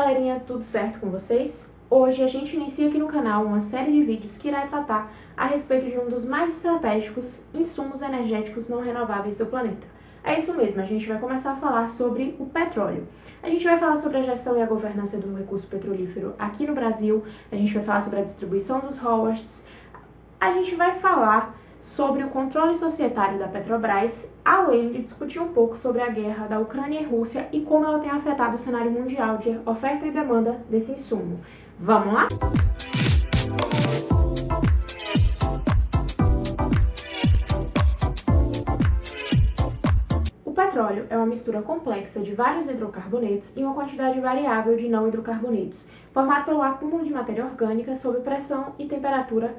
galerinha, tudo certo com vocês? Hoje a gente inicia aqui no canal uma série de vídeos que irá tratar a respeito de um dos mais estratégicos insumos energéticos não renováveis do planeta. É isso mesmo, a gente vai começar a falar sobre o petróleo. A gente vai falar sobre a gestão e a governança do recurso petrolífero aqui no Brasil, a gente vai falar sobre a distribuição dos royalties, a gente vai falar sobre o controle societário da Petrobras, além de discutir um pouco sobre a guerra da Ucrânia e Rússia e como ela tem afetado o cenário mundial de oferta e demanda desse insumo. Vamos lá? O petróleo é uma mistura complexa de vários hidrocarbonetos e uma quantidade variável de não hidrocarbonetos, formado pelo acúmulo de matéria orgânica sob pressão e temperatura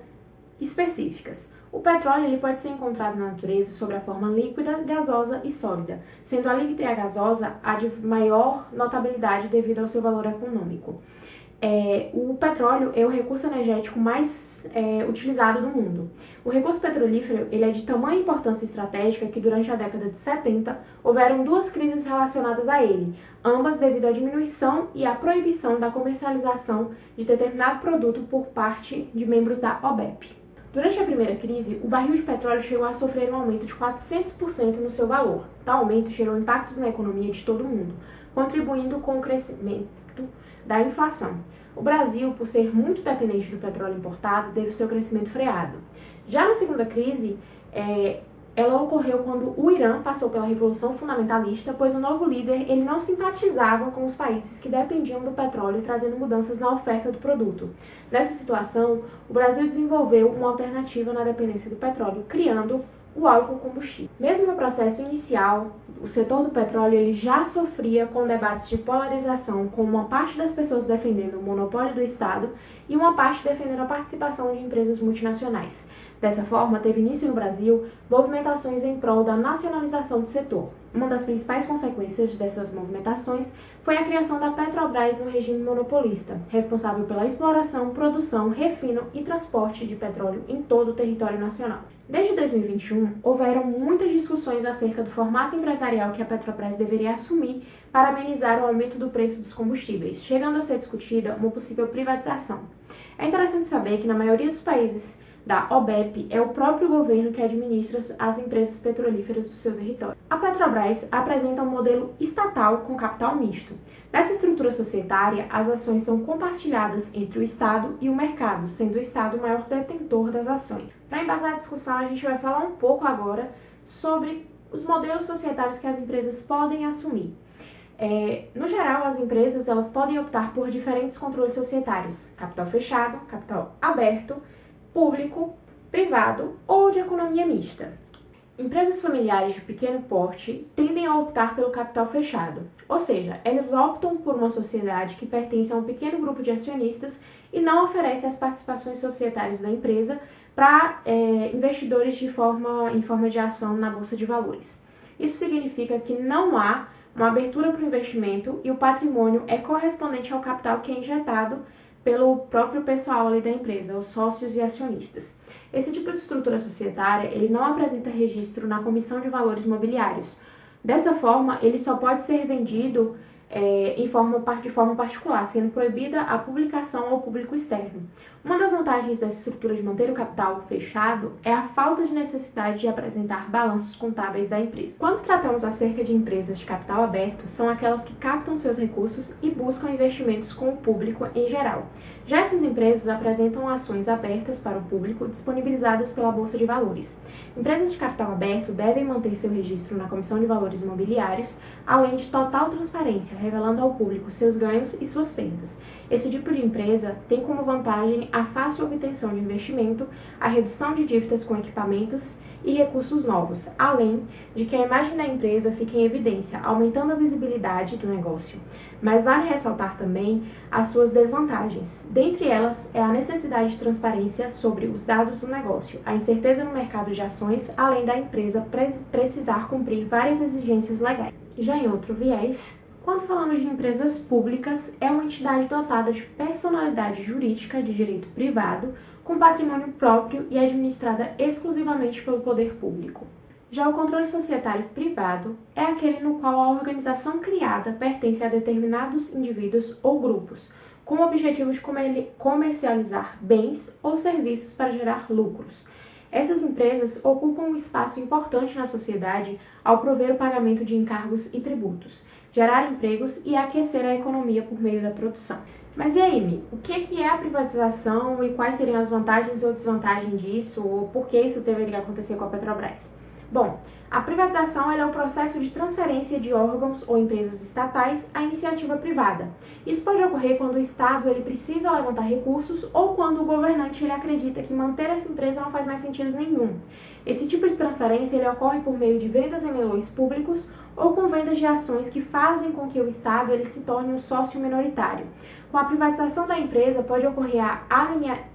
específicas. O petróleo ele pode ser encontrado na natureza sob a forma líquida, gasosa e sólida, sendo a líquida e a gasosa a de maior notabilidade devido ao seu valor econômico. O petróleo é o recurso energético mais utilizado no mundo. O recurso petrolífero ele é de tamanha importância estratégica que durante a década de 70 houveram duas crises relacionadas a ele, ambas devido à diminuição e à proibição da comercialização de determinado produto por parte de membros da OPEP. Durante a primeira crise, o barril de petróleo chegou a sofrer um aumento de 400% no seu valor. Tal aumento gerou impactos na economia de todo o mundo, contribuindo com o crescimento da inflação. O Brasil, por ser muito dependente do petróleo importado, teve seu crescimento freado. Já na segunda crise, ela ocorreu quando o Irã passou pela Revolução Fundamentalista, pois o novo líder ele não simpatizava com os países que dependiam do petróleo, trazendo mudanças na oferta do produto. Nessa situação, o Brasil desenvolveu uma alternativa na dependência do petróleo, criando o álcool combustível. Mesmo no processo inicial, o setor do petróleo ele já sofria com debates de polarização, com uma parte das pessoas defendendo o monopólio do Estado e uma parte defendendo a participação de empresas multinacionais. Dessa forma, teve início no Brasil movimentações em prol da nacionalização do setor. Uma das principais consequências dessas movimentações foi a criação da Petrobras no regime monopolista, responsável pela exploração, produção, refino e transporte de petróleo em todo o território nacional. Desde 2021, houveram muitas discussões acerca do formato empresarial que a Petrobras deveria assumir para amenizar o aumento do preço dos combustíveis, chegando a ser discutida uma possível privatização. É interessante saber que na maioria dos países da OPEP é o próprio governo que administra as empresas petrolíferas do seu território. A Petrobras apresenta um modelo estatal com capital misto. Nessa estrutura societária, as ações são compartilhadas entre o Estado e o mercado, sendo o Estado o maior detentor das ações. Para embasar a discussão, a gente vai falar um pouco agora sobre os modelos societários que as empresas podem assumir. No geral, as empresas elas podem optar por diferentes controles societários: capital fechado, capital aberto, público, privado ou de economia mista. Empresas familiares de pequeno porte tendem a optar pelo capital fechado, ou seja, elas optam por uma sociedade que pertence a um pequeno grupo de acionistas e não oferece as participações societárias da empresa para investidores em forma de ação na Bolsa de Valores. Isso significa que não há uma abertura para o investimento e o patrimônio é correspondente ao capital que é injetado pelo próprio pessoal ali da empresa, os sócios e acionistas. Esse tipo de estrutura societária, ele não apresenta registro na Comissão de Valores Mobiliários. Dessa forma, ele só pode ser vendido de forma particular, sendo proibida a publicação ao público externo. Uma das vantagens dessa estrutura de manter o capital fechado é a falta de necessidade de apresentar balanços contábeis da empresa. Quando tratamos acerca de empresas de capital aberto, são aquelas que captam seus recursos e buscam investimentos com o público em geral. Já essas empresas apresentam ações abertas para o público disponibilizadas pela Bolsa de Valores. Empresas de capital aberto devem manter seu registro na Comissão de Valores Imobiliários, além de total transparência, revelando ao público seus ganhos e suas perdas. Esse tipo de empresa tem como vantagem a fácil obtenção de investimento, a redução de dívidas com equipamentos e recursos novos, além de que a imagem da empresa fica em evidência, aumentando a visibilidade do negócio. Mas vale ressaltar também as suas desvantagens. Dentre elas é a necessidade de transparência sobre os dados do negócio, a incerteza no mercado de ações, além da empresa precisar cumprir várias exigências legais. Já em outro viés, quando falamos de empresas públicas, é uma entidade dotada de personalidade jurídica de direito privado, com patrimônio próprio e administrada exclusivamente pelo poder público. Já o controle societário privado é aquele no qual a organização criada pertence a determinados indivíduos ou grupos, com o objetivo de comercializar bens ou serviços para gerar lucros. Essas empresas ocupam um espaço importante na sociedade ao prover o pagamento de encargos e tributos, gerar empregos e aquecer a economia por meio da produção. Mas e aí, Mi? O que é a privatização e quais seriam as vantagens ou desvantagens disso, ou por que isso deveria acontecer com a Petrobras? Bom, a privatização é o processo de transferência de órgãos ou empresas estatais à iniciativa privada. Isso pode ocorrer quando o Estado precisa levantar recursos ou quando o governante acredita que manter essa empresa não faz mais sentido nenhum. Esse tipo de transferência ocorre por meio de vendas em leilões públicos ou com vendas de ações que fazem com que o Estado se torne um sócio minoritário. Com a privatização da empresa pode ocorrer a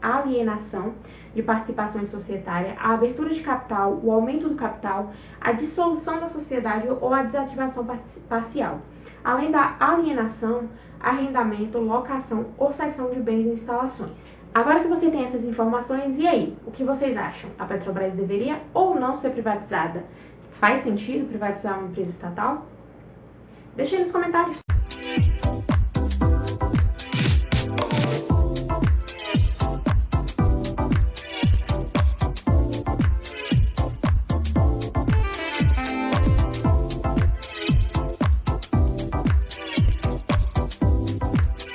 alienação de participações societárias, a abertura de capital, o aumento do capital, a dissolução da sociedade ou a desativação parcial. Além da alienação, arrendamento, locação ou cessão de bens e instalações. Agora que você tem essas informações, e aí? O que vocês acham? A Petrobras deveria ou não ser privatizada? Faz sentido privatizar uma empresa estatal? Deixe aí nos comentários.